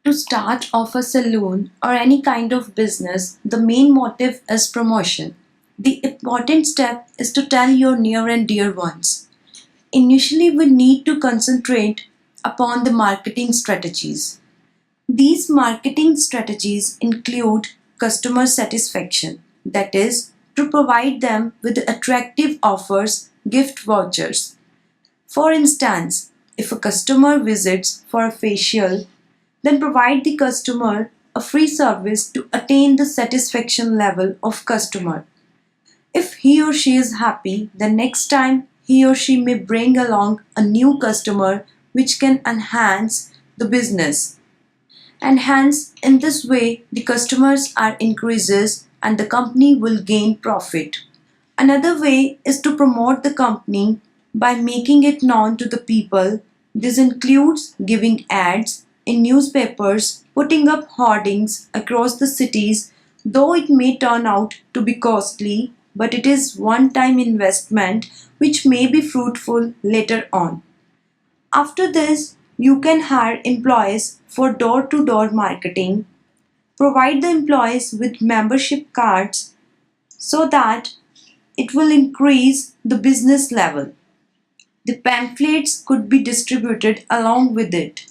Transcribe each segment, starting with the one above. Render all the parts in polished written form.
To start off a salon or any kind of business, the main motive is promotion. The important step is to tell your near and dear ones. Initially, we need to concentrate upon the marketing strategies. These marketing strategies include customer satisfaction, that is, to provide them with attractive offers, gift vouchers. For instance, if a customer visits for a facial, then provide the customer a free service to attain the satisfaction level of customer. If he or she is happy, then next time he or she may bring along a new customer which can enhance the business. And hence in this way the customers are increases and the company will gain profit. Another way is to promote the company by making it known to the people. This includes giving ads in newspapers, putting up hoardings across the cities, though it may turn out to be costly, but it is one-time investment which may be fruitful later on. After this, you can hire employees for door-to-door marketing, provide the employees with membership cards so that it will increase the business level. The pamphlets could be distributed along with it.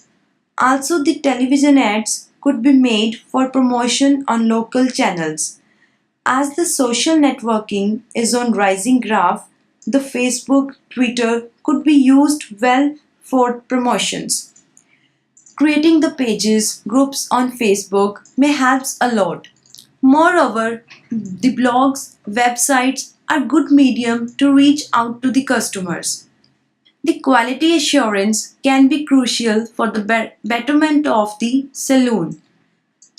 Also, the television ads could be made for promotion on local channels. As the social networking is on rising graph, the Facebook, Twitter could be used well for promotions. Creating the pages, groups on Facebook may helps a lot. Moreover, the blogs, websites are good medium to reach out to the customers. The quality assurance can be crucial for the betterment of the saloon.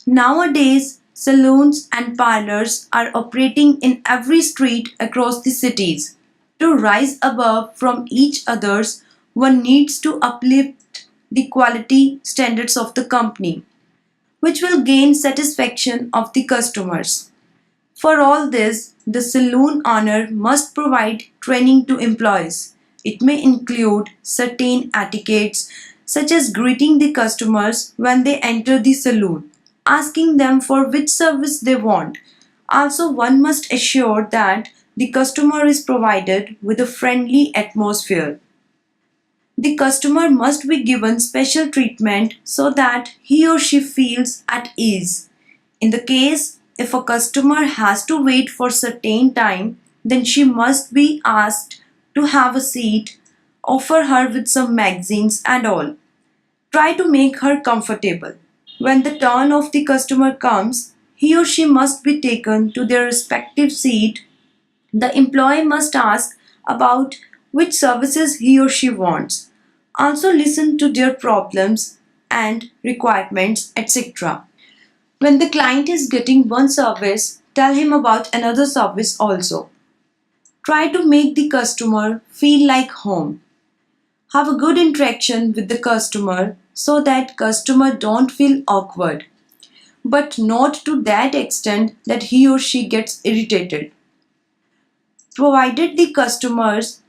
Nowadays, saloons and parlors are operating in every street across the cities. To rise above from each others, one needs to uplift the quality standards of the company, which will gain satisfaction of the customers. For all this, the saloon owner must provide training to employees. It may include certain etiquettes such as greeting the customers when they enter the saloon, asking them for which service they want. Also, one must assure that the customer is provided with a friendly atmosphere. The customer must be given special treatment so that he or she feels at ease. In the case if a customer has to wait for certain time, then she must be asked to have a seat, offer her with some magazines and all. Try to make her comfortable. When the turn of the customer comes, he or she must be taken to their respective seat. The employee must ask about which services he or she wants. Also listen to their problems and requirements, etc. When the client is getting one service, tell him about another service also. Try to make the customer feel like home. Have a good interaction with the customer so that customer don't feel awkward, but not to that extent that he or she gets irritated. Provided the customers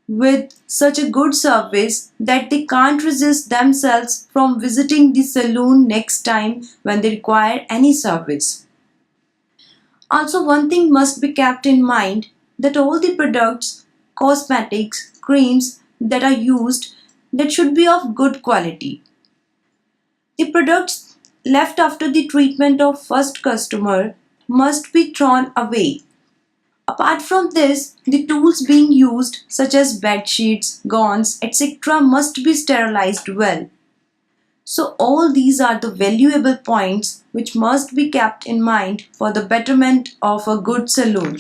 with such a good service that they can't resist themselves from visiting the saloon next time when they require any service. Also, one thing must be kept in mind that all the products, cosmetics, creams that are used that should be of good quality. The products left after the treatment of first customer must be thrown away. Apart from this, the tools being used such as bed sheets, gowns, etc. must be sterilized well. So all these are the valuable points which must be kept in mind for the betterment of a good saloon.